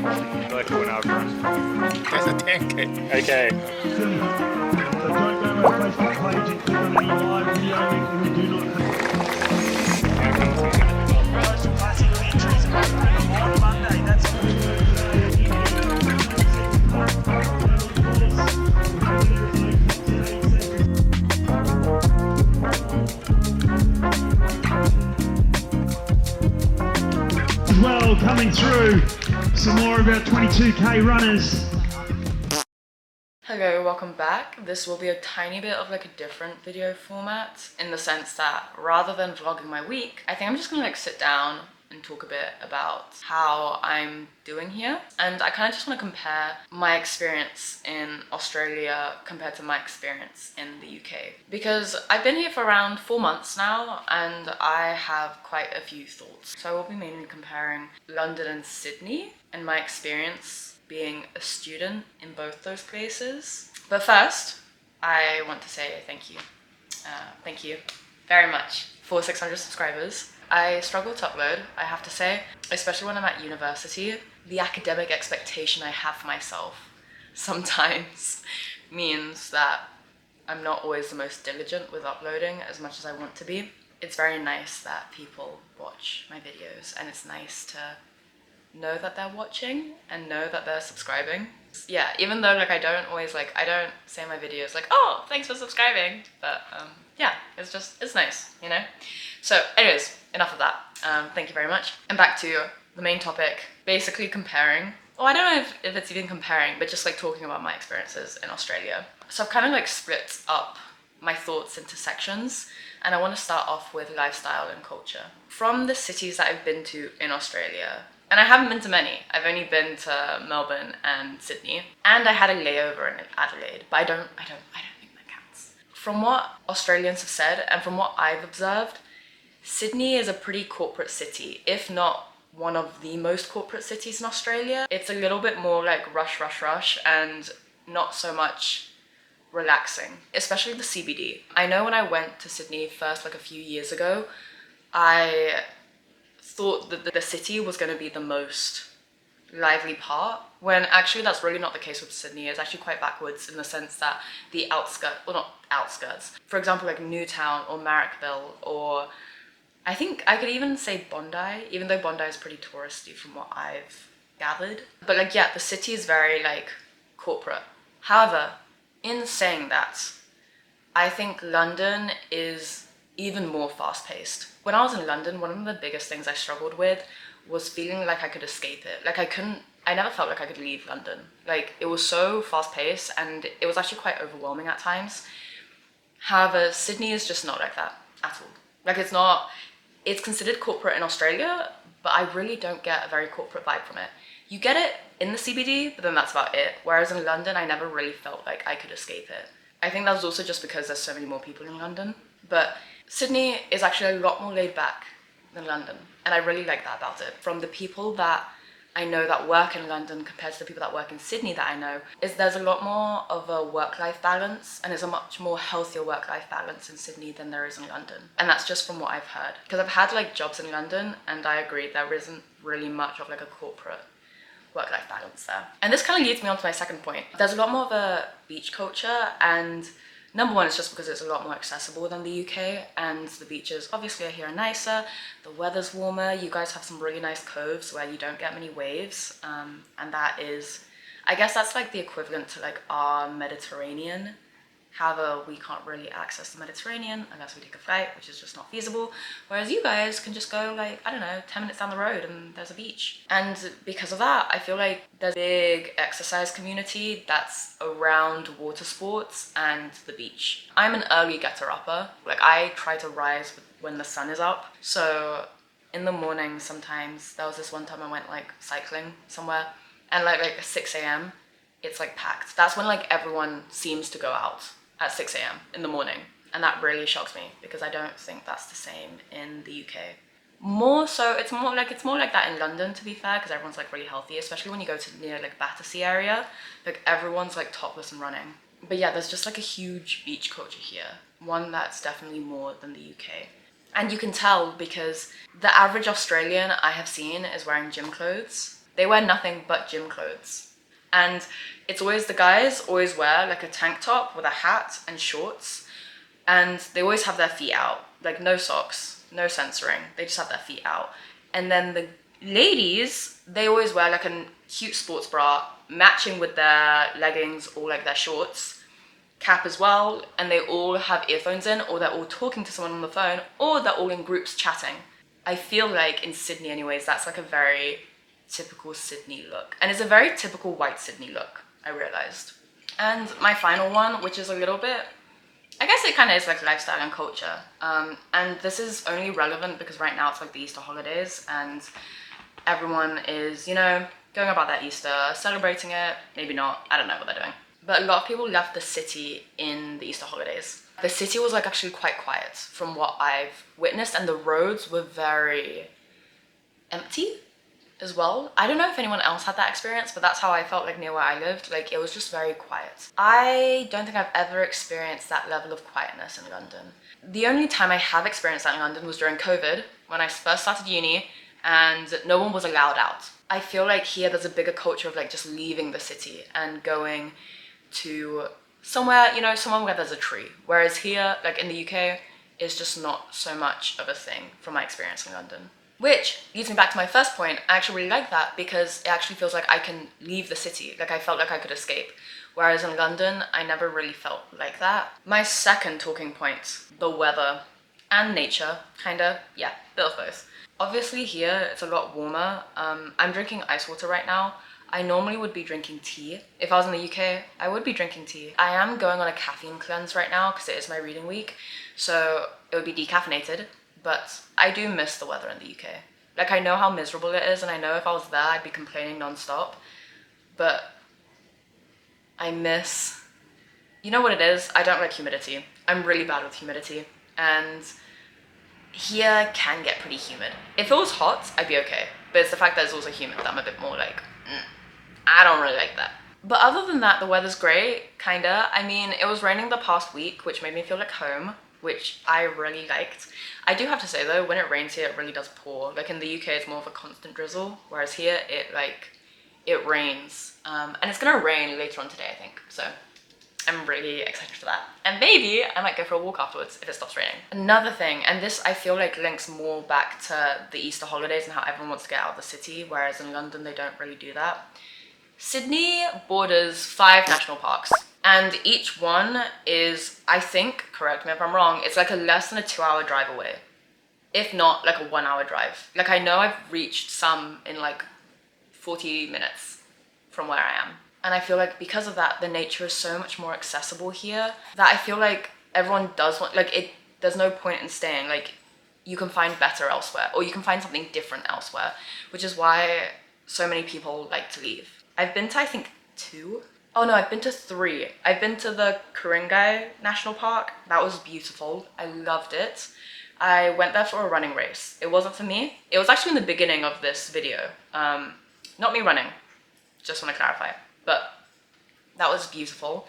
like to an hour run. There's a 10k. Okay. So don't go to our Facebook page and click on any live video link if we do not as well coming through some more about 22k runners. Hello, welcome back. This will be a tiny bit of like a different video format in the sense that rather than vlogging my week, I think I'm just gonna like sit down and talk a bit about how I'm doing here. And I kind of just want to compare my experience in Australia compared to my experience in the UK. Because I've been here for around 4 months now and I have quite a few thoughts. So I will be mainly comparing London and Sydney and my experience being a student in both those places. But first, I want to say thank you. Thank you very much for 600 subscribers. I struggle to upload, I have to say, especially when I'm at university. The academic expectation I have for myself sometimes means that I'm not always the most diligent with uploading as much as I want to be. It's very nice that people watch my videos and it's nice to know that they're watching and know that they're subscribing. Yeah, even though like I don't say in my videos like, oh, thanks for subscribing, but yeah, it's nice, you know? So anyways, enough of that. Thank you very much. And back to the main topic, basically comparing. Well, I don't know if it's even comparing, but just like talking about my experiences in Australia. So I've kind of like split up my thoughts into sections, and I want to start off with lifestyle and culture. From the cities that I've been to in Australia, and I haven't been to many. I've only been to Melbourne and Sydney, and I had a layover in Adelaide, but I don't think that counts. From what Australians have said and from what I've observed, Sydney is a pretty corporate city, if not one of the most corporate cities in Australia. It's a little bit more like rush and not so much relaxing, especially the CBD. I know when I went to Sydney first like a few years ago, I thought that the city was going to be the most lively part, when actually that's really not the case with Sydney. It's actually quite backwards in the sense that the outskirts, for example like Newtown or Marrickville, or I think I could even say Bondi, even though Bondi is pretty touristy from what I've gathered. But like, yeah, the city is very like corporate. However, in saying that, I think London is even more fast-paced. When I was in London, one of the biggest things I struggled with was feeling like I could escape it. Like I never felt like I could leave London. Like it was so fast-paced and it was actually quite overwhelming at times. However, Sydney is just not like that at all. Like it's considered corporate in Australia, but I really don't get a very corporate vibe from it. You get it in the CBD, but then that's about it. Whereas in London, I never really felt like I could escape it. I think that was also just because there's so many more people in London. But Sydney is actually a lot more laid back than London, and I really like that about it. From the people that I know that work in London compared to the people that work in Sydney that I know, is there's a lot more of a work-life balance, and there's a much more healthier work-life balance in Sydney than there is in London. And that's just from what I've heard. Because I've had like jobs in London, and I agree there isn't really much of like a corporate work-life balance there. And this kind of leads me on to my second point. There's a lot more of a beach culture, and number one, it's just because it's a lot more accessible than the UK, and the beaches obviously are here are nicer, the weather's warmer, you guys have some really nice coves where you don't get many waves, and that is, I guess that's like the equivalent to like our Mediterranean. However, we can't really access the Mediterranean unless we take a flight, which is just not feasible. Whereas you guys can just go like, I don't know, 10 minutes down the road and there's a beach. And because of that, I feel like there's a big exercise community that's around water sports and the beach. I'm an early getter-upper. Like I try to rise when the sun is up. So in the morning sometimes, there was this one time I went like cycling somewhere, and like 6 a.m. it's like packed. That's when like everyone seems to go out, at 6 a.m. in the morning. And that really shocks me because I don't think that's the same in the UK. More so, it's more like that in London, to be fair, because everyone's like really healthy, especially when you go to near like Battersea area, like everyone's like topless and running. But yeah, there's just like a huge beach culture here, one that's definitely more than the UK. And you can tell because the average Australian I have seen is wearing gym clothes. They wear nothing but gym clothes. And it's always the guys always wear like a tank top with a hat and shorts. And they always have their feet out, like no socks, no censoring. They just have their feet out. And then the ladies, they always wear like a cute sports bra matching with their leggings or like their shorts, cap as well, and they all have earphones in, or they're all talking to someone on the phone, or they're all in groups chatting. I feel like in Sydney anyways, that's like a very typical Sydney look. And it's a very typical white Sydney look, I realized. And my final one, which is a little bit, I guess it kind of is like lifestyle and culture. And this is only relevant because right now it's like the Easter holidays and everyone is, you know, going about their Easter, celebrating it, maybe not, I don't know what they're doing. But a lot of people left the city in the Easter holidays. The city was like actually quite quiet from what I've witnessed, and the roads were very empty as well. I don't know if anyone else had that experience, but that's how I felt like near where I lived. Like it was just very quiet. I don't think I've ever experienced that level of quietness in London. The only time I have experienced that in London was during COVID, when I first started uni and no one was allowed out. I feel like here there's a bigger culture of like just leaving the city and going to somewhere, you know, somewhere where there's a tree. Whereas here, like in the UK, it's just not so much of a thing from my experience in London. Which leads me back to my first point. I actually really like that because it actually feels like I can leave the city. Like I felt like I could escape. Whereas in London, I never really felt like that. My second talking point, the weather and nature, kinda, yeah, bit of both. Obviously here, it's a lot warmer. I'm drinking ice water right now. I normally would be drinking tea. If I was in the UK, I would be drinking tea. I am going on a caffeine cleanse right now because it is my reading week. So it would be decaffeinated. But I do miss the weather in the UK. Like I know how miserable it is and I know if I was there I'd be complaining non-stop. But I miss, you know what it is? I don't like humidity. I'm really bad with humidity. And here can get pretty humid. If it was hot, I'd be okay. But it's the fact that it's also humid that I'm a bit more like, I don't really like that. But other than that, the weather's great, kinda. I mean, it was raining the past week, which made me feel like home, which I really liked. I do have to say though, when it rains here, it really does pour. Like in the UK, it's more of a constant drizzle, whereas here, it rains. And it's gonna rain later on today, I think. So I'm really excited for that. And maybe I might go for a walk afterwards if it stops raining. Another thing, and this I feel like links more back to the Easter holidays and how everyone wants to get out of the city, whereas in London, they don't really do that. Sydney borders 5 national parks. And each one is, I think, correct me if I'm wrong, it's like a less than a 2-hour drive away. If not like a 1-hour drive. Like I know I've reached some in like 40 minutes from where I am. And I feel like because of that, the nature is so much more accessible here that I feel like everyone does want, like there's no point in staying. Like you can find better elsewhere or you can find something different elsewhere, which is why so many people like to leave. I've been to, I think, 2. Oh no, I've been to 3. I've been to the Ku-ring-gai National Park. That was beautiful. I loved it. I went there for a running race. It wasn't for me. It was actually in the beginning of this video. Not me running, just want to clarify. But that was beautiful.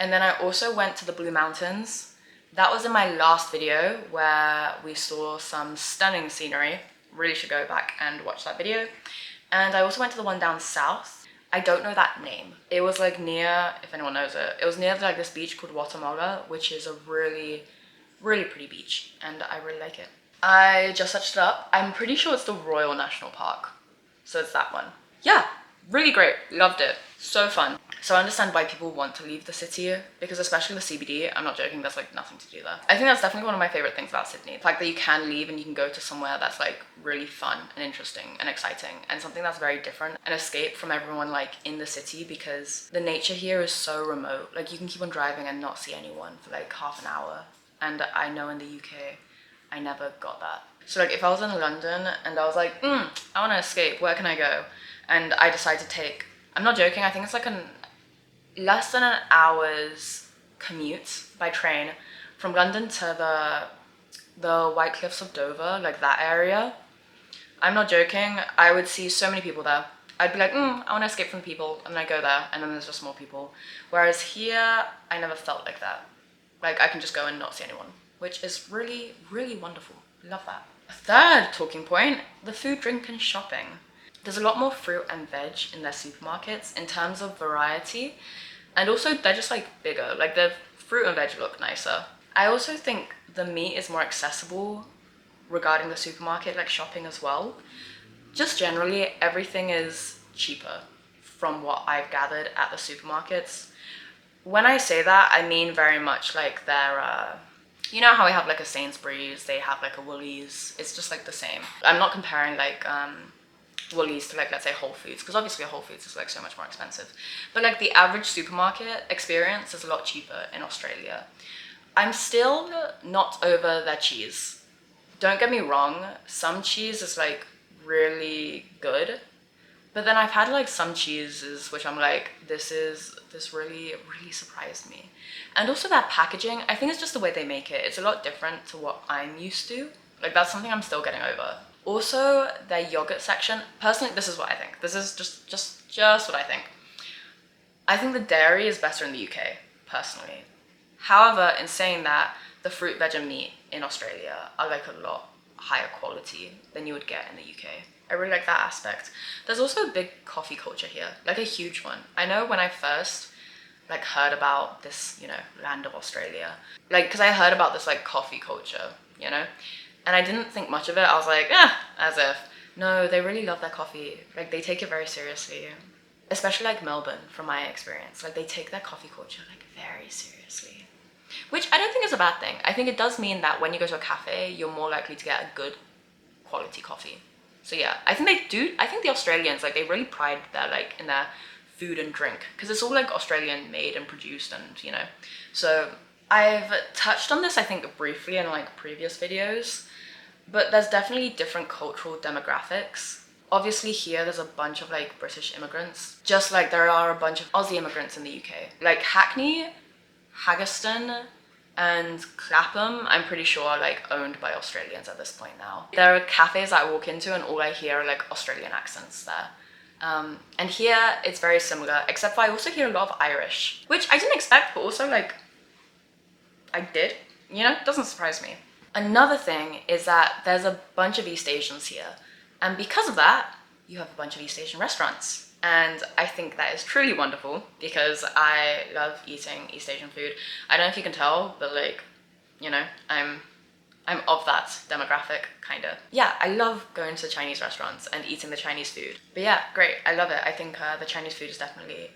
And then I also went to the Blue Mountains. That was in my last video where we saw some stunning scenery. Really should go back and watch that video. And I also went to the one down south. I don't know that name. It was like near, if anyone knows it, it was near like this beach called Guatemala, which is a really, really pretty beach, and I really like it. I just searched it up. I'm pretty sure it's the Royal National Park. So it's that one. Yeah, really great. Loved it. So fun. So I understand why people want to leave the city, because especially the CBD, I'm not joking, there's like nothing to do there. I think that's definitely one of my favorite things about Sydney. The fact that you can leave and you can go to somewhere that's like really fun and interesting and exciting and something that's very different, and escape from everyone like in the city, because the nature here is so remote. Like you can keep on driving and not see anyone for like half an hour. And I know in the UK, I never got that. So like if I was in London and I was like, I want to escape, where can I go? And I decided to take, I'm not joking, I think it's like less than an hour's commute by train from London to the White Cliffs of Dover, like that area. I'm not joking, I would see so many people there. I'd be like, I want to escape from people, and then I go there, and then there's just more people. Whereas here, I never felt like that. Like I can just go and not see anyone, which is really, really wonderful. Love that. Third talking point, the food, drink, and shopping. There's a lot more fruit and veg in their supermarkets in terms of variety. And also they're just like bigger, like the fruit and veg look nicer. I also think the meat is more accessible regarding the supermarket, like shopping as well. Just generally, everything is cheaper from what I've gathered at the supermarkets. When I say that, I mean very much like their, you know how we have like a Sainsbury's, they have like a Woolies, it's just like the same. I'm not comparing like Woolies to like, let's say Whole Foods, because obviously Whole Foods is like so much more expensive. But like the average supermarket experience is a lot cheaper in Australia. I'm still not over their cheese. Don't get me wrong, some cheese is like really good, but then I've had like some cheeses which I'm like, this really surprised me. And also that packaging, I think it's just the way they make it. It's a lot different to what I'm used to. Like that's something I'm still getting over. Also, their yogurt section, personally, this is what I think. This is just what I think. I think the dairy is better in the UK, personally. However, in saying that, the fruit, veg and meat in Australia are like a lot higher quality than you would get in the UK. I really like that aspect. There's also a big coffee culture here, like a huge one. I know when I first like heard about this, you know, land of Australia, like, because I heard about this like coffee culture, you know, and I didn't think much of it. I was like, as if. No, they really love their coffee. Like they take it very seriously. Especially like Melbourne, from my experience. Like they take their coffee culture like very seriously. Which I don't think is a bad thing. I think it does mean that when you go to a cafe, you're more likely to get a good quality coffee. So yeah, I think they do. I think the Australians, like they really pride their like in their food and drink, because it's all like Australian made and produced, and you know. So I've touched on this I think briefly in like previous videos, but there's definitely different cultural demographics. Obviously here there's a bunch of like British immigrants, just like there are a bunch of Aussie immigrants in the UK. Like Hackney, Haggerston and Clapham, I'm pretty sure are like owned by Australians at this point now. There are cafes I walk into and all I hear are like Australian accents there. And here it's very similar, except for I also hear a lot of Irish, which I didn't expect, but also like I did, you know, it doesn't surprise me. Another thing is that there's a bunch of East Asians here, and because of that, you have a bunch of East Asian restaurants. And I think that is truly wonderful because I love eating East Asian food. I don't know if you can tell, but like, you know, I'm of that demographic, kinda. Yeah, I love going to Chinese restaurants and eating the Chinese food. But yeah, great, I love it. I think the Chinese food is definitely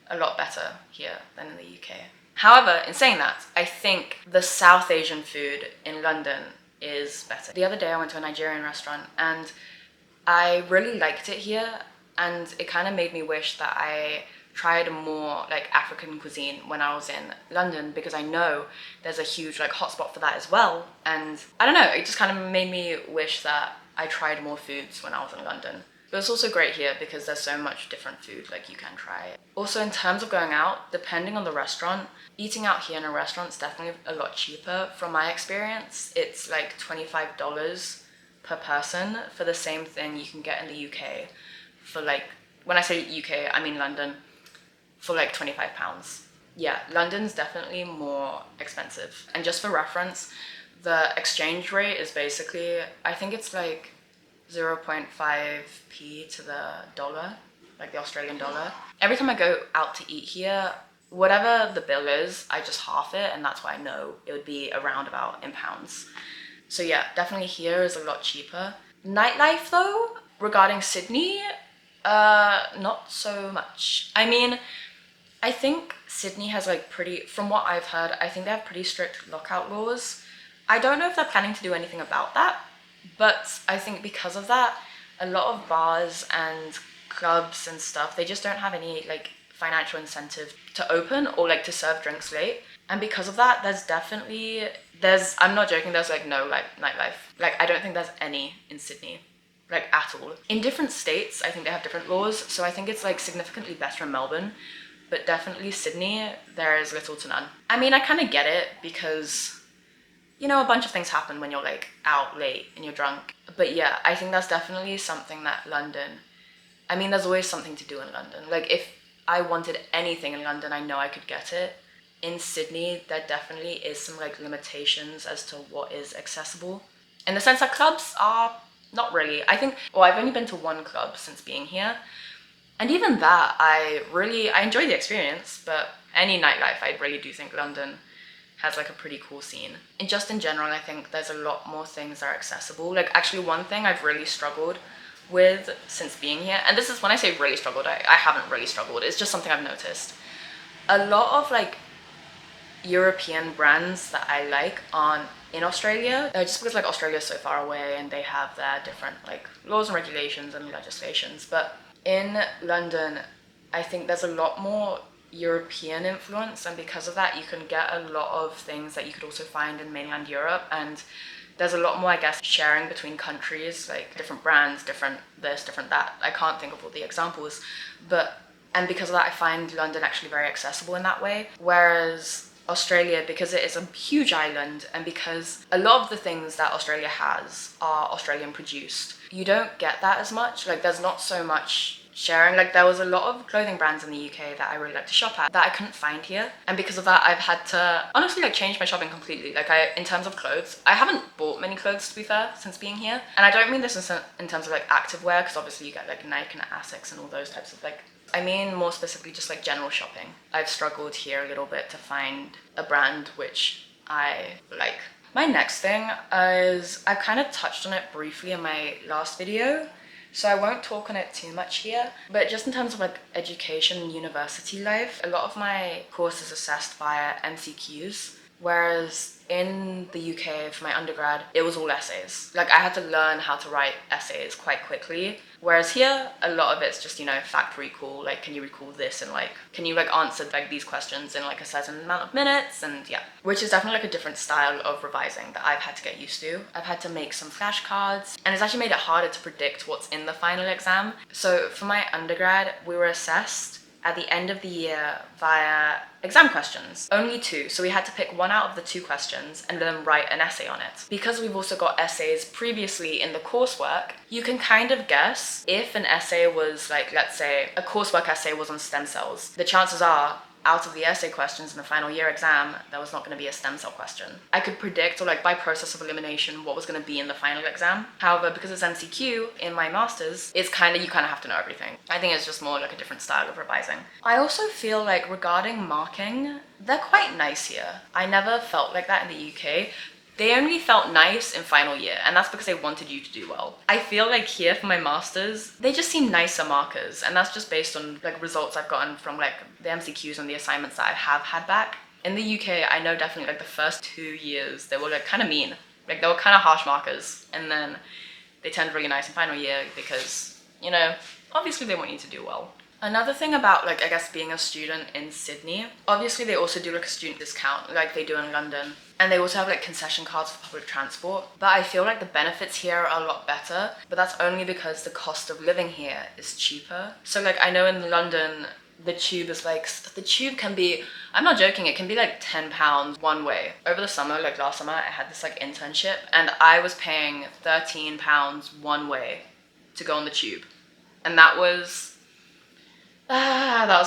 a lot better here than in the UK. However, in saying that, I think the South Asian food in London is better. The other day I went to a Nigerian restaurant and I really liked it here, and it kind of made me wish that I tried more like African cuisine when I was in London, because I know there's a huge like hotspot for that as well. And I don't know, it just kind of made me wish that I tried more foods when I was in London. But it's also great here because there's so much different food like you can try. Also in terms of going out, depending on the restaurant, eating out here in a restaurant is definitely a lot cheaper. From my experience, it's like $25 per person for the same thing you can get in the UK for like, when I say UK, I mean London, for like £25. Yeah, London's definitely more expensive. And just for reference, the exchange rate is basically, I think it's like 0.5p to the dollar, like the Australian dollar. Every time I go out to eat here, whatever the bill is, I just half it, and that's why I know it would be around about in pounds. So yeah, definitely here is a lot cheaper. Nightlife though, regarding Sydney, not so much. I mean, I think Sydney has like from what I've heard, I think they have pretty strict lockout laws. I don't know if they're planning to do anything about that, but I think because of that, a lot of bars and clubs and stuff, they just don't have any like financial incentive to open or like to serve drinks late. And because of that, I'm not joking, there's like no like nightlife. Like I don't think there's any in Sydney, like at all. In different states, I think they have different laws, so I think it's like significantly better in Melbourne, but definitely Sydney, there is little to none. I mean, I kind of get it because, you know, a bunch of things happen when you're like out late and you're drunk. But yeah, I think that's definitely something that London, I mean, there's always something to do in London. Like if I wanted anything in London, I know I could get it. In Sydney, there definitely is some like limitations as to what is accessible, in the sense that clubs are not really. I think, well, I've only been to one club since being here. And even that, I enjoyed the experience, but any nightlife, I really do think London has like a pretty cool scene. And just in general, I think there's a lot more things that are accessible. Like actually one thing I've really struggled with since being here, and this is when I say really struggled, I haven't really struggled, it's just something I've noticed. A lot of like European brands that I like aren't in Australia, just because like Australia is so far away and they have their different like laws and regulations and legislations. But in London, I think there's a lot more European influence, and because of that you can get a lot of things that you could also find in mainland Europe, and there's a lot more, I guess, sharing between countries, like different brands, different this, different that. I can't think of all the examples, and because of that I find London actually very accessible in that way. Whereas Australia, because it is a huge island and because a lot of the things that Australia has are Australian produced, you don't get that as much. Like there's not so much sharing. Like there was a lot of clothing brands in the UK that I really like to shop at that I couldn't find here, and because of that I've had to honestly like change my shopping completely. Like in terms of clothes, I haven't bought many clothes to be fair since being here, and I don't mean this in terms of like active wear, because obviously you get like Nike and alicecg and all those types of like, I mean more specifically just like general shopping. I've struggled here a little bit to find a brand which I like. My next thing is, I've kind of touched on it briefly in my last video, so I won't talk on it too much here, but just in terms of like education and university life, a lot of my course is assessed via MCQs, whereas in the UK for my undergrad, it was all essays. Like I had to learn how to write essays quite quickly, whereas here, a lot of it's just, you know, fact recall, like can you recall this, and like, can you like answer like these questions in like a certain amount of minutes, and yeah. Which is definitely like a different style of revising that I've had to get used to. I've had to make some flashcards, and it's actually made it harder to predict what's in the final exam. So for my undergrad, we were assessed at the end of the year via exam questions. Only 2, so we had to pick one out of the 2 questions and then write an essay on it. Because we've also got essays previously in the coursework, you can kind of guess if an essay was like, let's say a coursework essay was on stem cells, the chances are out of the essay questions in the final year exam, there was not going to be a stem cell question. I could predict, or like by process of elimination, what was going to be in the final exam. However, because it's MCQ in my master's, it's you kind of have to know everything. I think it's just more like a different style of revising. I also feel like regarding marking, they're quite nice here. I never felt like that in the UK. They only felt nice in final year, and that's because they wanted you to do well. I feel like here for my masters, they just seem nicer markers, and that's just based on like results I've gotten from like the MCQs and the assignments that I have had back. In the UK, I know definitely like the first 2 years, they were like kind of mean. Like they were kind of harsh markers, and then they turned really nice in final year because, you know, obviously they want you to do well. Another thing about like, I guess, being a student in Sydney, obviously they also do like a student discount like they do in London. And they also have like concession cards for public transport. But I feel like the benefits here are a lot better, but that's only because the cost of living here is cheaper. So like I know in London, the tube is like, the tube can be, I'm not joking, it can be like £10 one way. Over the summer, like last summer, I had this like internship and I was paying £13 one way to go on the tube. And that was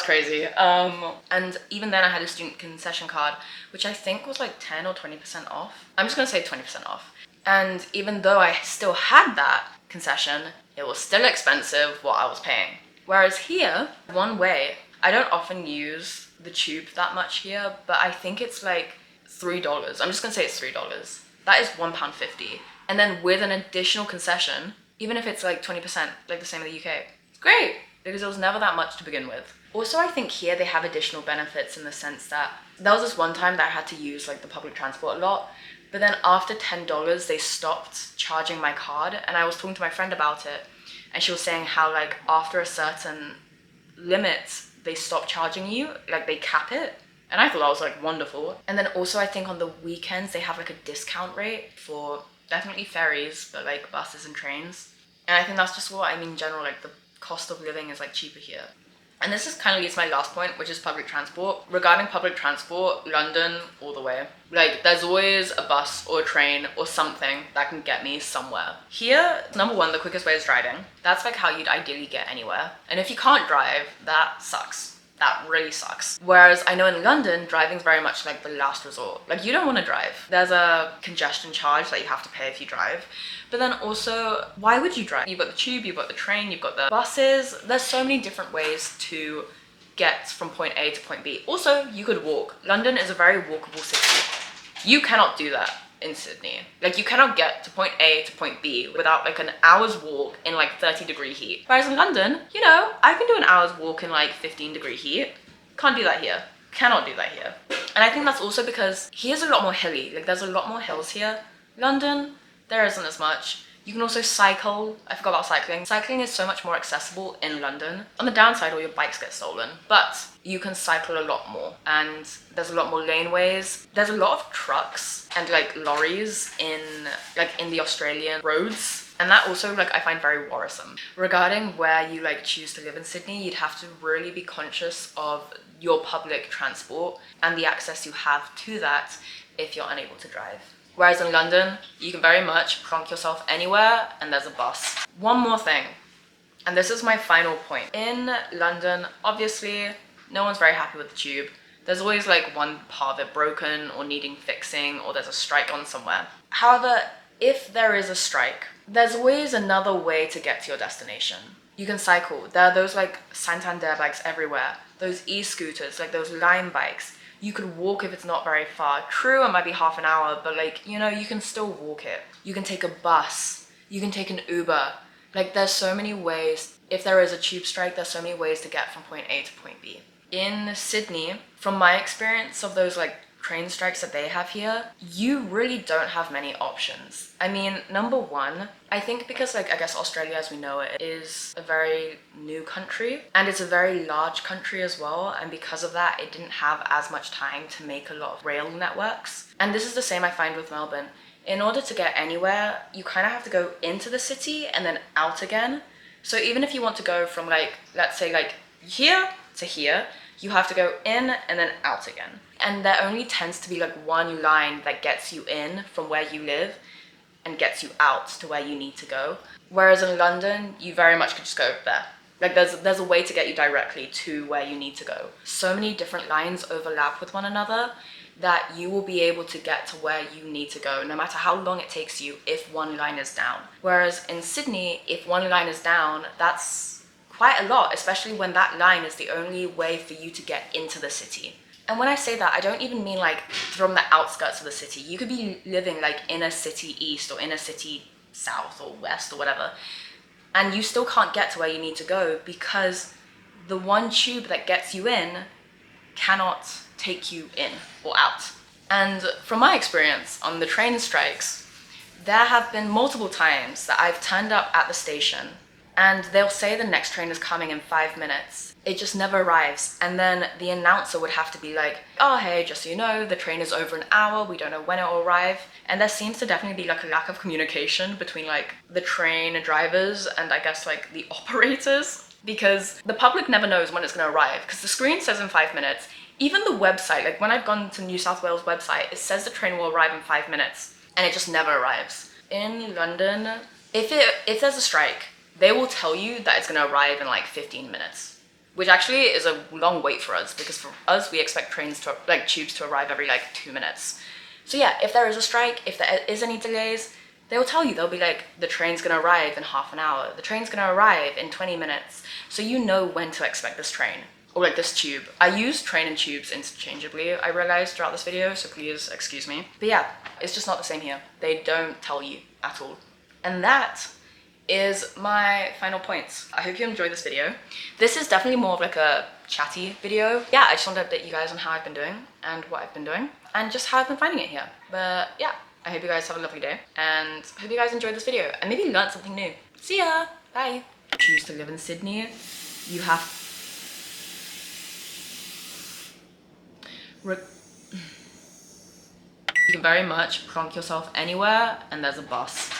crazy. And even then I had a student concession card, which I think was like 10 or 20% off. I'm just gonna say 20% off. And even though I still had that concession, it was still expensive what I was paying. Whereas here, one way, I don't often use the tube that much here, but I think it's like $3. I'm just gonna say it's $3. That is £1.50. And then with an additional concession, even if it's like 20%, like the same in the UK, it's great, because it was never that much to begin with. Also, I think here they have additional benefits in the sense that there was this one time that I had to use like the public transport a lot, but then after $10, they stopped charging my card, and I was talking to my friend about it, and she was saying how like after a certain limit, they stop charging you, like they cap it. And I thought that was like wonderful. And then also I think on the weekends, they have like a discount rate for definitely ferries, but like buses and trains. And I think that's just what I mean in general, like the cost of living is like cheaper here. And this is kind of leads to my last point, which is public transport. Regarding public transport, London, all the way. Like, there's always a bus or a train or something that can get me somewhere. Here, number one, the quickest way is driving. That's like how you'd ideally get anywhere. And if you can't drive, that sucks. that really sucks. Whereas I know in London, driving's very much like the last resort. Like, you don't want to drive. There's a congestion charge that you have to pay if you drive. But then also, why would you drive? You've got the tube, you've got the train, you've got the buses. There's so many different ways to get from point A to point B. Also, you could walk. London is a very walkable city. You cannot do that in Sydney. Like, you cannot get to point A to point B without like an hour's walk in like 30-degree heat. Whereas in London, you know, I can do an hour's walk in like 15-degree heat. Can't do that here. Cannot do that here. And I think that's also because here's a lot more hilly. Like, there's a lot more hills here. London, there isn't as much. You can also cycle. I forgot about cycling. Cycling is so much more accessible in London. On the downside, all your bikes get stolen, but you can cycle a lot more, and there's a lot more laneways. There's a lot of trucks and like lorries in the Australian roads, and that also like I find very worrisome. Regarding where you like choose to live in Sydney, you'd have to really be conscious of your public transport and the access you have to that if you're unable to drive. Whereas in London, you can very much plonk yourself anywhere and there's a bus. One more thing, and this is my final point. In London, obviously, no one's very happy with the tube. There's always like one part of it broken or needing fixing, or there's a strike on somewhere. However, if there is a strike, there's always another way to get to your destination. You can cycle. There are those like Santander bikes everywhere. Those e-scooters, like those Lime bikes. You could walk if it's not very far. True, it might be half an hour, but like, you know, you can still walk it. You can take a bus. You can take an Uber. Like, there's so many ways. If there is a tube strike, there's so many ways to get from point A to point B. In Sydney, from my experience of those like train strikes that they have here, you really don't have many options. I mean, number one, I think because like, I guess Australia as we know it is a very new country, and it's a very large country as well, and because of that, it didn't have as much time to make a lot of rail networks. And this is the same I find with Melbourne. In order to get anywhere, you kind of have to go into the city and then out again. So even if you want to go from like, let's say like here to here, you have to go in and then out again. And there only tends to be like one line that gets you in from where you live and gets you out to where you need to go. Whereas in London, you very much could just go there. Like, there's a way to get you directly to where you need to go. So many different lines overlap with one another that you will be able to get to where you need to go, no matter how long it takes you if one line is down. Whereas in Sydney, if one line is down, that's quite a lot, especially when that line is the only way for you to get into the city. And when I say that, I don't even mean like from the outskirts of the city. You could be living like in a city east or in a city south or west or whatever, and you still can't get to where you need to go because the one tube that gets you in cannot take you in or out. And from my experience on the train strikes, there have been multiple times that I've turned up at the station and they'll say the next train is coming in 5 minutes. It just never arrives. And then the announcer would have to be like, oh, hey, just so you know, the train is over an hour. We don't know when it will arrive. And there seems to definitely be like a lack of communication between like the train drivers and I guess like the operators, because the public never knows when it's going to arrive because the screen says in 5 minutes. Even the website, like when I've gone to New South Wales website, it says the train will arrive in 5 minutes and it just never arrives. In London, if there's a strike, they will tell you that it's going to arrive in like 15 minutes, which actually is a long wait for us because for us, we expect tubes to arrive every like 2 minutes. So yeah, if there is a strike, if there is any delays, they will tell you. They'll be like, the train's going to arrive in half an hour. The train's going to arrive in 20 minutes. So you know when to expect this train or like this tube. I use train and tubes interchangeably, I realized throughout this video, so please excuse me. But yeah, it's just not the same here. They don't tell you at all. And that is my final points. I hope you enjoyed this video. This is definitely more of like a chatty video. Yeah, I just wanted to update you guys on how I've been doing and what I've been doing and just how I've been finding it here. But yeah, I hope you guys have a lovely day and hope you guys enjoyed this video and maybe learned something new. See ya, bye. Choose to live in Sydney, you have you can very much plonk yourself anywhere and there's a bus.